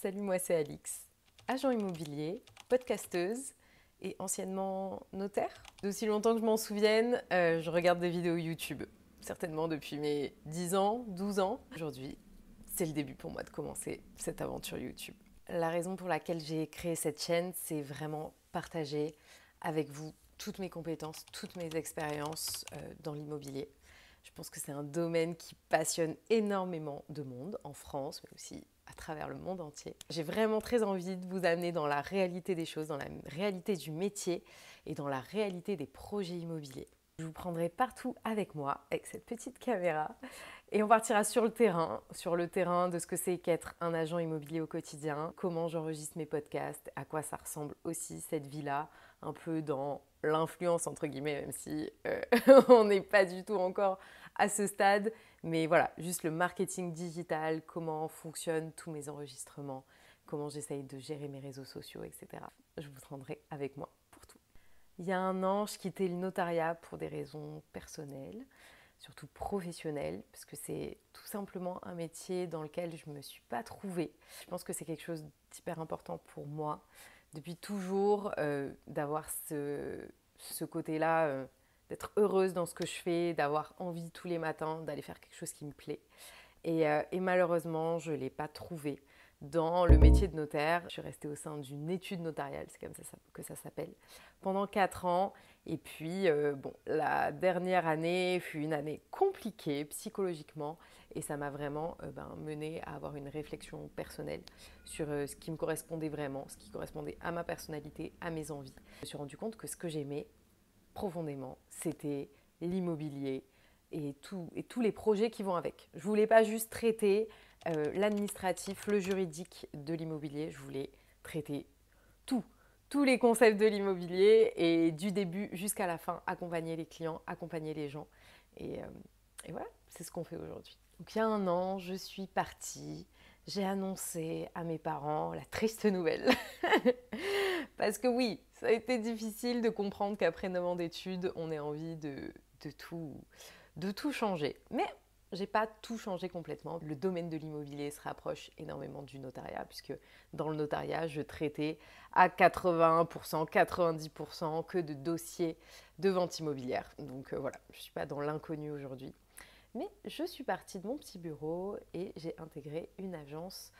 Salut, moi c'est Alix, agent immobilier, podcasteuse et anciennement notaire. D'aussi longtemps que je m'en souvienne, je regarde des vidéos YouTube, certainement depuis mes 10 ans, 12 ans. Aujourd'hui, c'est le début pour moi de commencer cette aventure YouTube. La raison pour laquelle j'ai créé cette chaîne, c'est vraiment partager avec vous toutes mes compétences, toutes mes expériences dans l'immobilier. Je pense que c'est un domaine qui passionne énormément de monde en France, mais aussi à travers le monde entier. J'ai vraiment très envie de vous amener dans la réalité des choses, dans la réalité du métier et dans la réalité des projets immobiliers. Je vous prendrai partout avec moi, avec cette petite caméra, et on partira sur le terrain de ce que c'est qu'être un agent immobilier au quotidien, comment j'enregistre mes podcasts, à quoi ça ressemble aussi cette vie-là, un peu dans l'influence entre guillemets, même si on n'est pas du tout encore à ce stade. Mais voilà, juste le marketing digital, comment fonctionnent tous mes enregistrements, comment j'essaye de gérer mes réseaux sociaux, etc. Je vous prendrai avec moi pour tout. Il y a un an, je quittais le notariat pour des raisons personnelles, surtout professionnelles, parce que c'est tout simplement un métier dans lequel je ne me suis pas trouvée. Je pense que c'est quelque chose d'hyper important pour moi, depuis toujours, d'avoir ce côté-là, d'être heureuse dans ce que je fais, d'avoir envie tous les matins d'aller faire quelque chose qui me plaît. Et malheureusement, je ne l'ai pas trouvé dans le métier de notaire. Je suis restée au sein d'une étude notariale, c'est comme ça que ça s'appelle, pendant 4 ans. Et puis, la dernière année fut une année compliquée psychologiquement et ça m'a vraiment menée à avoir une réflexion personnelle sur ce qui me correspondait vraiment, ce qui correspondait à ma personnalité, à mes envies. Je me suis rendu compte que ce que j'aimais profondément, c'était l'immobilier et tous les projets qui vont avec. Je ne voulais pas juste traiter l'administratif, le juridique de l'immobilier, je voulais traiter tous les concepts de l'immobilier et du début jusqu'à la fin, accompagner les clients, accompagner les gens. Et voilà, c'est ce qu'on fait aujourd'hui. Donc il y a un an, je suis partie, j'ai annoncé à mes parents la triste nouvelle. Parce que oui, ça a été difficile de comprendre qu'après 9 ans d'études, on ait envie de tout changer. Mais j'ai pas tout changé complètement. Le domaine de l'immobilier se rapproche énormément du notariat, puisque dans le notariat, je traitais à 80%, 90% que de dossiers de vente immobilière. Donc voilà, je ne suis pas dans l'inconnu aujourd'hui. Mais je suis partie de mon petit bureau et j'ai intégré une agence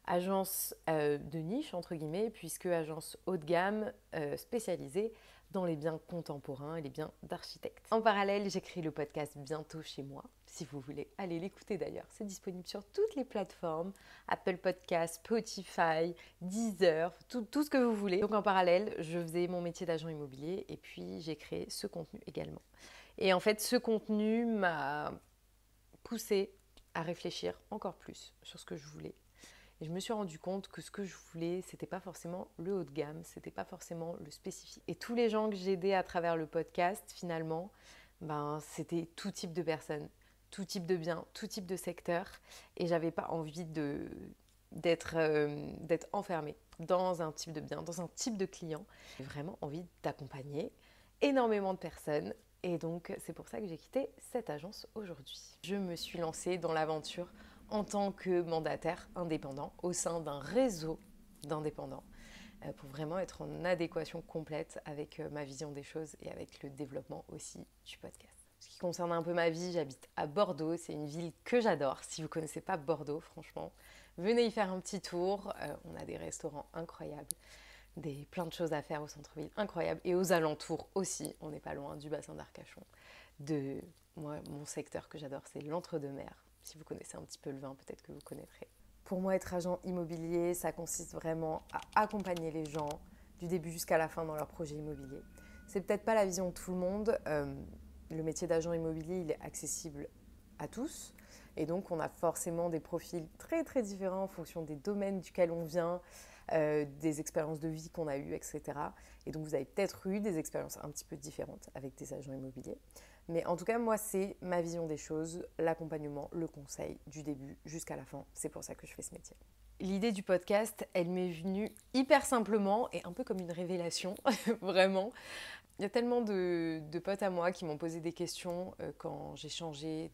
de niche, entre guillemets, puisque agence haut de gamme spécialisée dans les biens contemporains et les biens d'architectes. En parallèle, j'écris le podcast Bientôt chez moi. Si vous voulez aller l'écouter d'ailleurs, c'est disponible sur toutes les plateformes, Apple Podcasts, Spotify, Deezer, tout ce que vous voulez. Donc en parallèle, je faisais mon métier d'agent immobilier et puis j'ai créé ce contenu également. Et en fait, ce contenu m'a poussée à réfléchir encore plus sur ce que je voulais. Et je me suis rendu compte que ce que je voulais, c'était pas forcément le haut de gamme, c'était pas forcément le spécifique. Et tous les gens que j'aidais à travers le podcast, finalement, c'était tout type de personnes, tout type de biens, tout type de secteur. Et j'avais pas envie d'être enfermée dans un type de bien, dans un type de client. J'ai vraiment envie d'accompagner énormément de personnes. Et donc, c'est pour ça que j'ai quitté cette agence aujourd'hui. Je me suis lancée dans l'aventure en tant que mandataire indépendant au sein d'un réseau d'indépendants pour vraiment être en adéquation complète avec ma vision des choses et avec le développement aussi du podcast. Ce qui concerne un peu ma vie, j'habite à Bordeaux, c'est une ville que j'adore. Si vous ne connaissez pas Bordeaux, franchement, venez y faire un petit tour. On a des restaurants incroyables, plein de choses à faire au centre-ville incroyables et aux alentours aussi. On n'est pas loin du bassin d'Arcachon. Moi, mon secteur que j'adore, c'est l'entre-deux-mers. Si vous connaissez un petit peu le vin, peut-être que vous connaîtrez. Pour moi, être agent immobilier, ça consiste vraiment à accompagner les gens du début jusqu'à la fin dans leur projet immobilier. C'est peut-être pas la vision de tout le monde. Le métier d'agent immobilier, il est accessible à tous. Et donc, on a forcément des profils très, très différents en fonction des domaines duquel on vient, des expériences de vie qu'on a eues, etc. Et donc, vous avez peut-être eu des expériences un petit peu différentes avec des agents immobiliers. Mais en tout cas, moi, c'est ma vision des choses, l'accompagnement, le conseil, du début jusqu'à la fin. C'est pour ça que je fais ce métier. L'idée du podcast, elle m'est venue hyper simplement et un peu comme une révélation, vraiment. Il y a tellement de potes à moi qui m'ont posé des questions quand j'ai changé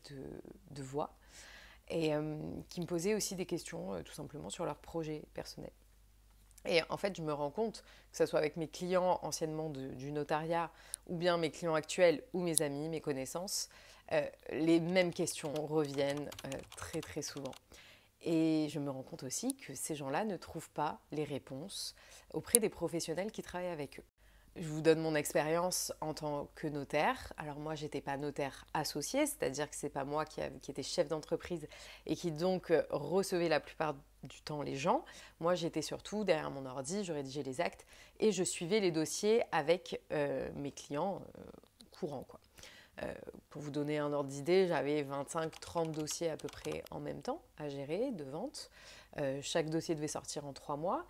de voie. et qui me posaient aussi des questions tout simplement sur leur projet personnel. Et en fait, je me rends compte, que ce soit avec mes clients anciennement du notariat, ou bien mes clients actuels, ou mes amis, mes connaissances, les mêmes questions reviennent très très souvent. Et je me rends compte aussi que ces gens-là ne trouvent pas les réponses auprès des professionnels qui travaillent avec eux. Je vous donne mon expérience en tant que notaire. Alors moi, j'étais pas notaire associé, c'est-à-dire que c'est pas moi qui était chef d'entreprise et qui donc recevait la plupart du temps les gens. Moi, j'étais surtout derrière mon ordi, je rédigeais les actes et je suivais les dossiers avec mes clients courants, quoi. Pour vous donner un ordre d'idée, j'avais 25-30 dossiers à peu près en même temps à gérer de vente. Chaque dossier devait sortir en 3 mois.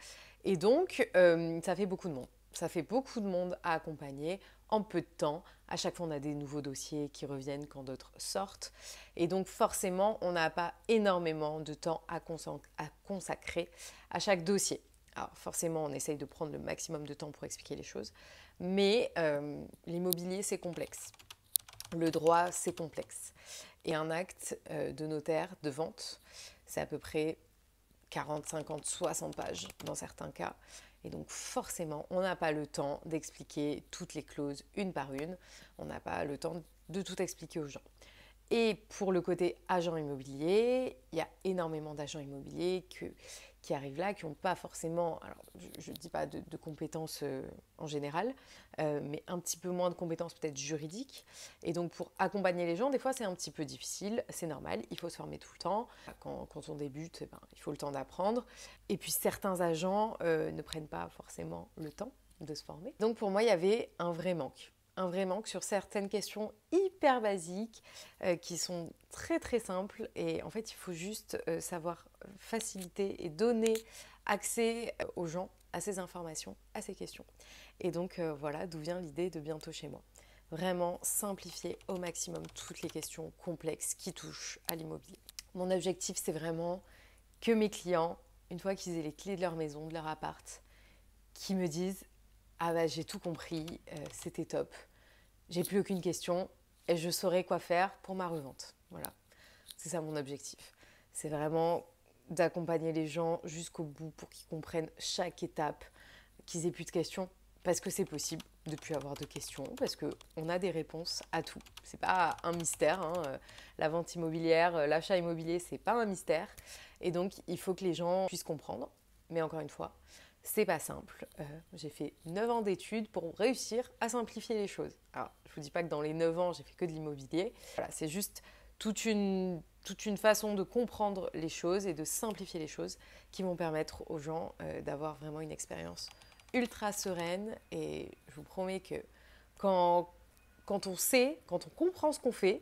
Et donc, ça fait beaucoup de monde. Ça fait beaucoup de monde à accompagner en peu de temps. À chaque fois, on a des nouveaux dossiers qui reviennent quand d'autres sortent. Et donc, forcément, on n'a pas énormément de temps à consacrer à chaque dossier. Alors, forcément, on essaye de prendre le maximum de temps pour expliquer les choses. Mais l'immobilier, c'est complexe. Le droit, c'est complexe. Et un acte de notaire, de vente, c'est à peu près 40, 50, 60 pages dans certains cas. Et donc forcément, on n'a pas le temps d'expliquer toutes les clauses une par une. On n'a pas le temps de tout expliquer aux gens. Et pour le côté agent immobilier, il y a énormément d'agents immobiliers qui arrivent là, qui n'ont pas forcément, alors je ne dis pas de compétences en général, mais un petit peu moins de compétences peut-être juridiques. Et donc pour accompagner les gens, des fois c'est un petit peu difficile, c'est normal, il faut se former tout le temps. Quand on débute, il faut le temps d'apprendre. Et puis certains agents ne prennent pas forcément le temps de se former. Donc pour moi, il y avait un vrai manque. Un vrai manque sur certaines questions hyper basiques qui sont très très simples et en fait il faut juste savoir faciliter et donner accès aux gens à ces informations, à ces questions. Et donc voilà d'où vient l'idée de Bientôt chez moi. Vraiment simplifier au maximum toutes les questions complexes qui touchent à l'immobilier. Mon objectif c'est vraiment que mes clients, une fois qu'ils aient les clés de leur maison, de leur appart, qui me disent ah bah j'ai tout compris, c'était top. J'ai plus aucune question et je saurai quoi faire pour ma revente. Voilà, c'est ça mon objectif. C'est vraiment d'accompagner les gens jusqu'au bout pour qu'ils comprennent chaque étape, qu'ils aient plus de questions, parce que c'est possible de ne plus avoir de questions, parce qu'on a des réponses à tout. C'est pas un mystère, hein. La vente immobilière, l'achat immobilier, c'est pas un mystère. Et donc, il faut que les gens puissent comprendre. Mais encore une fois, c'est pas simple. J'ai fait 9 ans d'études pour réussir à simplifier les choses. Alors, je vous dis pas que dans les 9 ans, j'ai fait que de l'immobilier. Voilà, c'est juste toute une façon de comprendre les choses et de simplifier les choses qui vont permettre aux gens d'avoir vraiment une expérience ultra sereine. Et je vous promets que quand on sait, quand on comprend ce qu'on fait,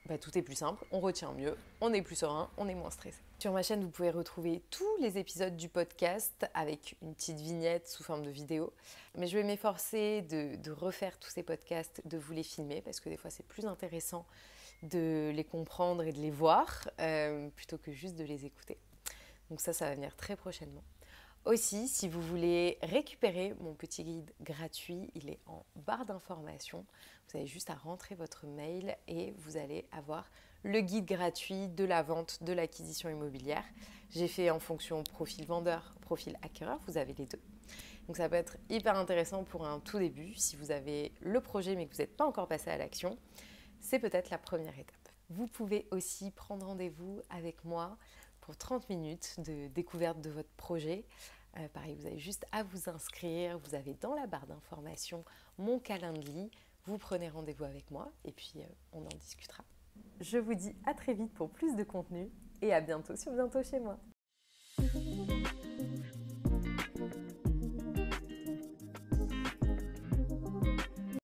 bah, tout est plus simple, on retient mieux, on est plus serein, on est moins stressé. Sur ma chaîne, vous pouvez retrouver tous les épisodes du podcast avec une petite vignette sous forme de vidéo. Mais je vais m'efforcer de refaire tous ces podcasts, de vous les filmer, parce que des fois c'est plus intéressant de les comprendre et de les voir, plutôt que juste de les écouter. Donc ça va venir très prochainement. Aussi, si vous voulez récupérer mon petit guide gratuit, il est en barre d'informations. Vous avez juste à rentrer votre mail et vous allez avoir le guide gratuit de la vente, de l'acquisition immobilière. J'ai fait en fonction profil vendeur, profil acquéreur, vous avez les deux. Donc ça peut être hyper intéressant pour un tout début. Si vous avez le projet mais que vous n'êtes pas encore passé à l'action, c'est peut-être la première étape. Vous pouvez aussi prendre rendez-vous avec moi pour 30 minutes de découverte de votre projet. Pareil, vous avez juste à vous inscrire. Vous avez dans la barre d'informations mon calendrier. Vous prenez rendez-vous avec moi et puis on en discutera. Je vous dis à très vite pour plus de contenu et à bientôt sur Bientôt chez moi.